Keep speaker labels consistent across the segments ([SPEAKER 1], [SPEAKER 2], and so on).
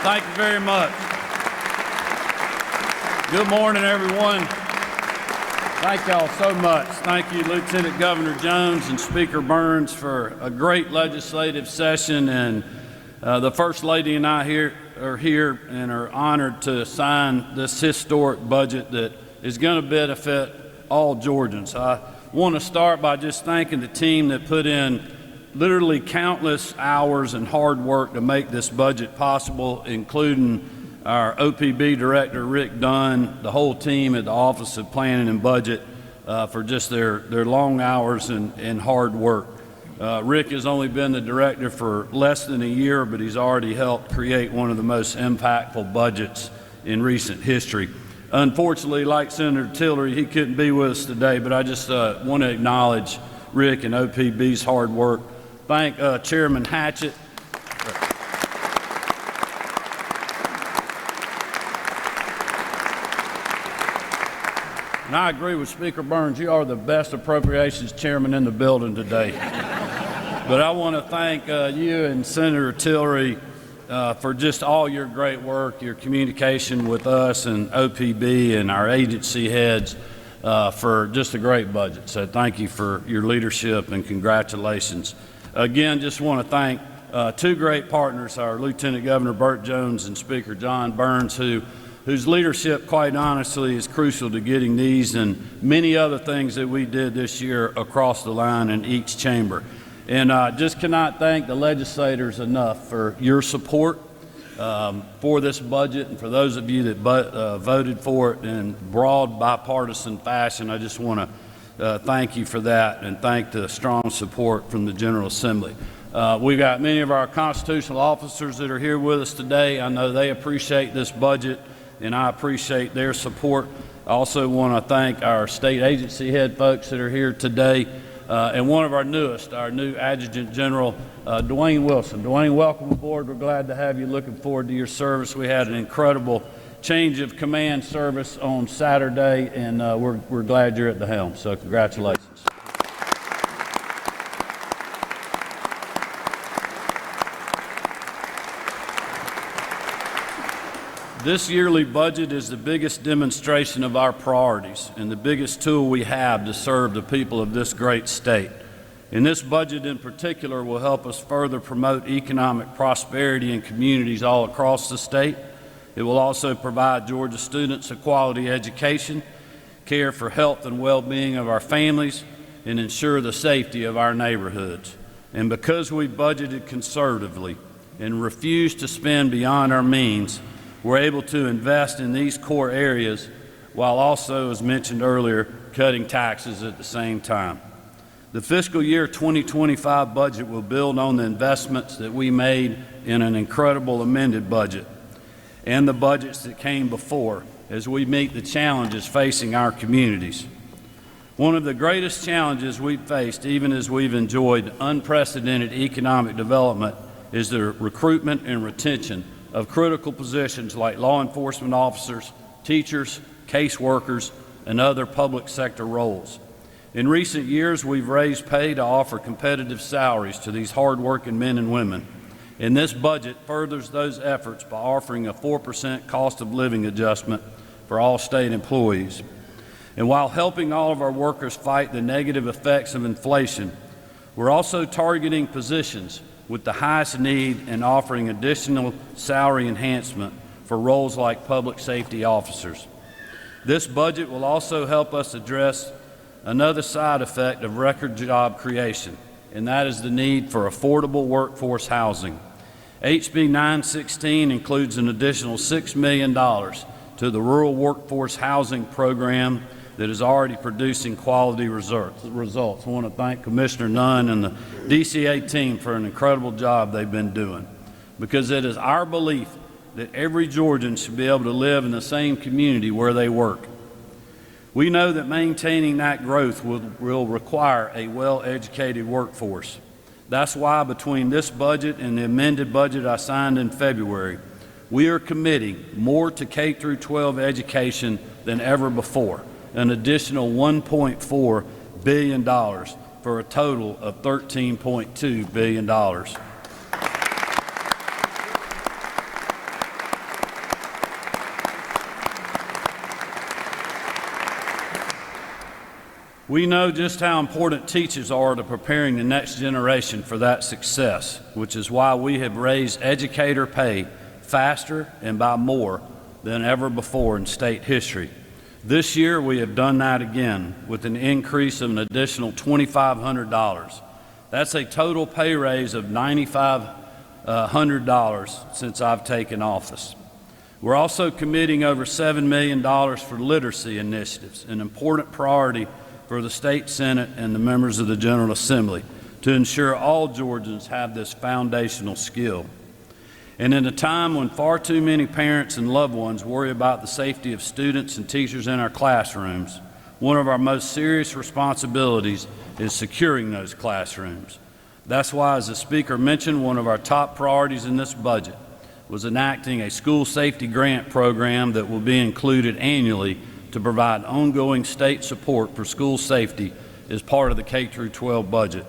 [SPEAKER 1] Thank you very much. Good morning, everyone. Thank y'all so much. Thank you, Lieutenant Governor Jones and Speaker Burns, for a great legislative session. And the First Lady and I are here and are honored to sign this historic budget that is going to benefit all Georgians. I want to start by just thanking the team that put in literally countless hours and hard work to make this budget possible, including our OPB Director, Rick Dunn, the whole team at the Office of Planning and Budget for just their long hours and hard work. Rick has only been the director for less than a year, but he's already helped create one of the most impactful budgets in recent history. Unfortunately, like Senator Tillery, he couldn't be with us today, but I just want to acknowledge Rick and OPB's hard work. Thank Chairman Hatchett. And I agree with Speaker Burns, you are the best appropriations chairman in the building today. But I want to thank you and Senator Tillery for just all your great work, your communication with us and OPB and our agency heads for just a great budget. So thank you for your leadership and congratulations. Again, just want to thank two great partners, our Lieutenant Governor Burt Jones and Speaker John Burns, whose leadership, quite honestly, is crucial to getting these and many other things that we did this year across the line in each chamber. And I just cannot thank the legislators enough for your support for this budget, and for those of you that voted for it in broad bipartisan fashion. I just want to thank you for that, and thank the strong support from the General Assembly. We've got many of our constitutional officers that are here with us today. I know they appreciate this budget, and I appreciate their support. I also want to thank our state agency head folks that are here today, and one of our newest, our new Adjutant General, Dwayne Wilson. Dwayne, welcome aboard. We're glad to have you. Looking forward to your service. We had an incredible change of command service on Saturday, and we're glad you're at the helm, so congratulations. This yearly budget is the biggest demonstration of our priorities and the biggest tool we have to serve the people of this great state. And this budget in particular will help us further promote economic prosperity in communities all across the state. It will also provide Georgia students a quality education, care for health and well-being of our families, and ensure the safety of our neighborhoods. And because we budgeted conservatively and refused to spend beyond our means, we're able to invest in these core areas while also, as mentioned earlier, cutting taxes at the same time. The fiscal year 2025 budget will build on the investments that we made in an incredible amended budget and the budgets that came before as we meet the challenges facing our communities. One of the greatest challenges we've faced, even as we've enjoyed unprecedented economic development, is the recruitment and retention of critical positions like law enforcement officers, teachers, caseworkers, and other public sector roles. In recent years, we've raised pay to offer competitive salaries to these hardworking men and women. And this budget furthers those efforts by offering a 4% cost of living adjustment for all state employees. And while helping all of our workers fight the negative effects of inflation, we're also targeting positions with the highest need and offering additional salary enhancement for roles like public safety officers. This budget will also help us address another side effect of record job creation, and that is the need for affordable workforce housing. HB 916 includes an additional $6 million to the Rural Workforce Housing Program that is already producing quality results. I want to thank Commissioner Nunn and the DCA team for an incredible job they've been doing, because it is our belief that every Georgian should be able to live in the same community where they work. We know that maintaining that growth will require a well-educated workforce. That's why between this budget and the amended budget I signed in February, we are committing more to K-12 education than ever before, an additional $1.4 billion for a total of $13.2 billion. We know just how important teachers are to preparing the next generation for that success, which is why we have raised educator pay faster and by more than ever before in state history. This year, we have done that again with an increase of an additional $2,500. That's a total pay raise of $9,500 since I've taken office. We're also committing over $7 million for literacy initiatives, an important priority for the State Senate and the members of the General Assembly to ensure all Georgians have this foundational skill. And in a time when far too many parents and loved ones worry about the safety of students and teachers in our classrooms, one of our most serious responsibilities is securing those classrooms. That's why, as the Speaker mentioned, one of our top priorities in this budget was enacting a school safety grant program that will be included annually to provide ongoing state support for school safety as part of the K-12 budget.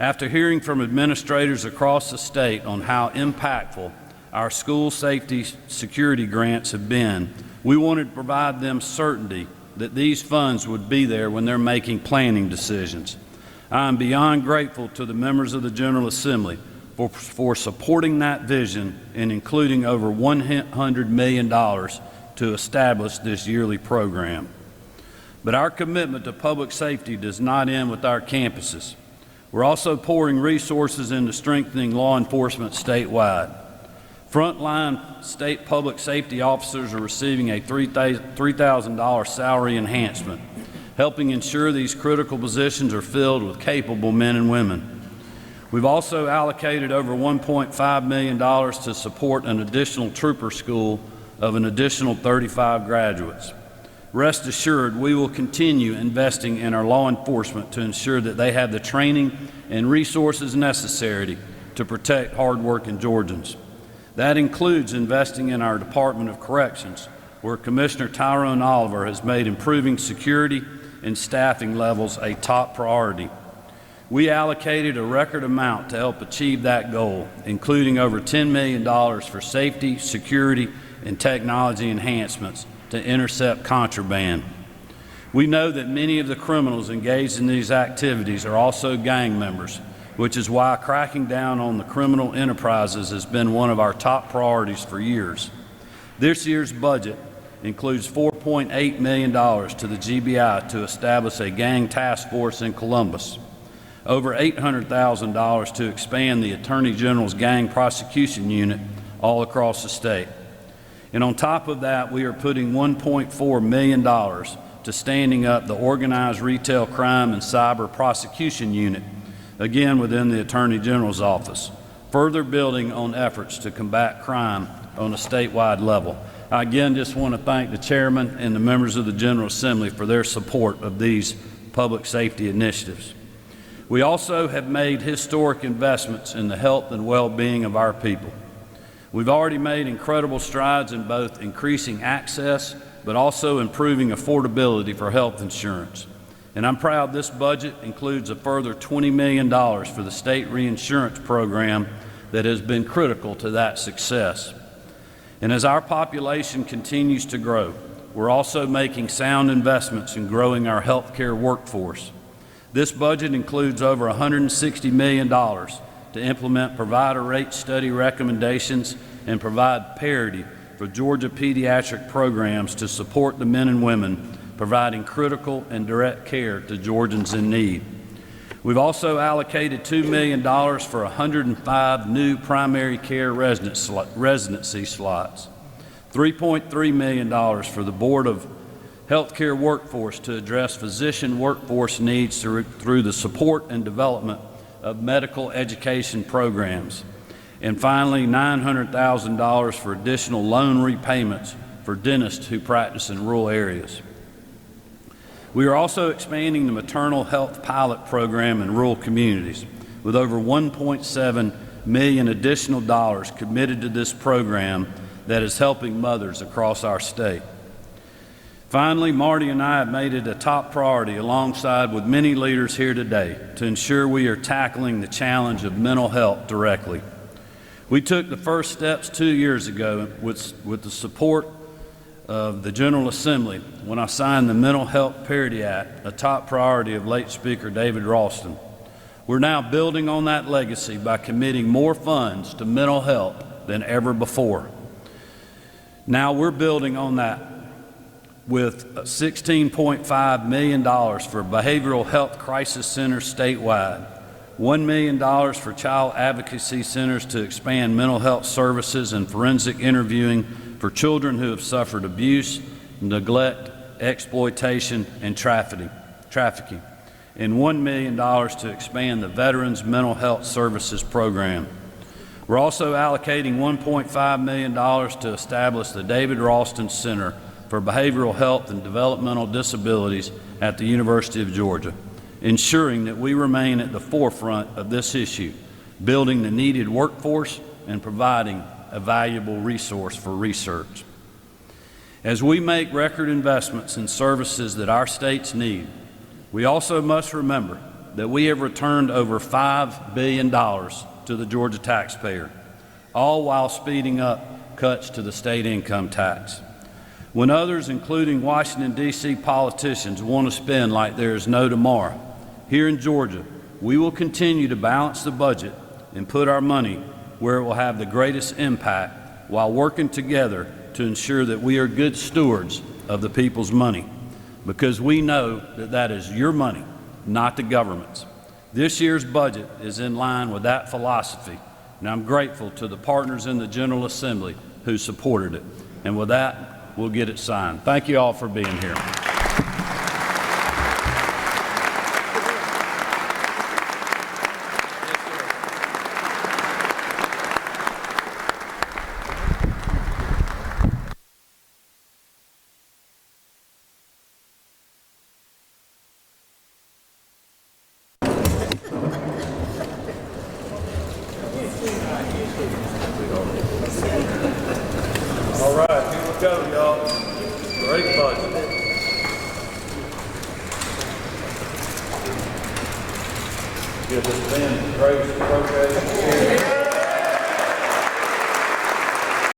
[SPEAKER 1] After hearing from administrators across the state on how impactful our school safety security grants have been, we wanted to provide them certainty that these funds would be there when they're making planning decisions. I am beyond grateful to the members of the General Assembly for supporting that vision and including over $100 million to establish this yearly program. But our commitment to public safety does not end with our campuses. We're also pouring resources into strengthening law enforcement statewide. Frontline state public safety officers are receiving a $3,000 salary enhancement, helping ensure these critical positions are filled with capable men and women. We've also allocated over $1.5 million to support an additional trooper school of an additional 35 graduates. Rest assured, we will continue investing in our law enforcement to ensure that they have the training and resources necessary to protect hardworking Georgians. That includes investing in our Department of Corrections, where Commissioner Tyrone Oliver has made improving security and staffing levels a top priority. We allocated a record amount to help achieve that goal, including over $10 million for safety, security, and technology enhancements to intercept contraband. We know that many of the criminals engaged in these activities are also gang members, which is why cracking down on the criminal enterprises has been one of our top priorities for years. This year's budget includes $4.8 million to the GBI to establish a gang task force in Columbus, over $800,000 to expand the Attorney General's gang prosecution unit all across the state. And on top of that, we are putting $1.4 million to standing up the Organized Retail Crime and Cyber Prosecution Unit, again within the Attorney General's office, further building on efforts to combat crime on a statewide level. I again just want to thank the chairman and the members of the General Assembly for their support of these public safety initiatives. We also have made historic investments in the health and well-being of our people. We've already made incredible strides in both increasing access but also improving affordability for health insurance. And I'm proud this budget includes a further $20 million for the state reinsurance program that has been critical to that success. And as our population continues to grow, we're also making sound investments in growing our healthcare workforce. This budget includes over $160 million to implement provider rate study recommendations and provide parity for Georgia pediatric programs to support the men and women providing critical and direct care to Georgians in need. We've also allocated $2 million for 105 new primary care residency slots, $3.3 million for the Board of Healthcare Workforce to address physician workforce needs through the support and development of medical education programs, and finally $900,000 for additional loan repayments for dentists who practice in rural areas. We are also expanding the maternal health pilot program in rural communities with over $1.7 million additional dollars committed to this program that is helping mothers across our state. Finally, Marty and I have made it a top priority alongside with many leaders here today to ensure we are tackling the challenge of mental health directly. We took the first steps 2 years ago with the support of the General Assembly when I signed the Mental Health Parity Act, a top priority of late Speaker David Ralston. We're now building on that legacy by committing more funds to mental health than ever before. Now we're building on that with $16.5 million for behavioral health crisis centers statewide, $1 million for child advocacy centers to expand mental health services and forensic interviewing for children who have suffered abuse, neglect, exploitation, and trafficking, and $1 million to expand the Veterans Mental Health Services Program. We're also allocating $1.5 million to establish the David Ralston Center for Behavioral Health and Developmental Disabilities at the University of Georgia, ensuring that we remain at the forefront of this issue, building the needed workforce and providing a valuable resource for research. As we make record investments in services that our states need, we also must remember that we have returned over $5 billion to the Georgia taxpayer, all while speeding up cuts to the state income tax. When others, including Washington, D.C. politicians, want to spend like there is no tomorrow, here in Georgia, we will continue to balance the budget and put our money where it will have the greatest impact while working together to ensure that we are good stewards of the people's money, because we know that that is your money, not the government's. This year's budget is in line with that philosophy, and I'm grateful to the partners in the General Assembly who supported it. And with that, we'll get it signed. Thank you all for being here. All right, here we go, y'all. Great budget. Give this man praise and appropriation.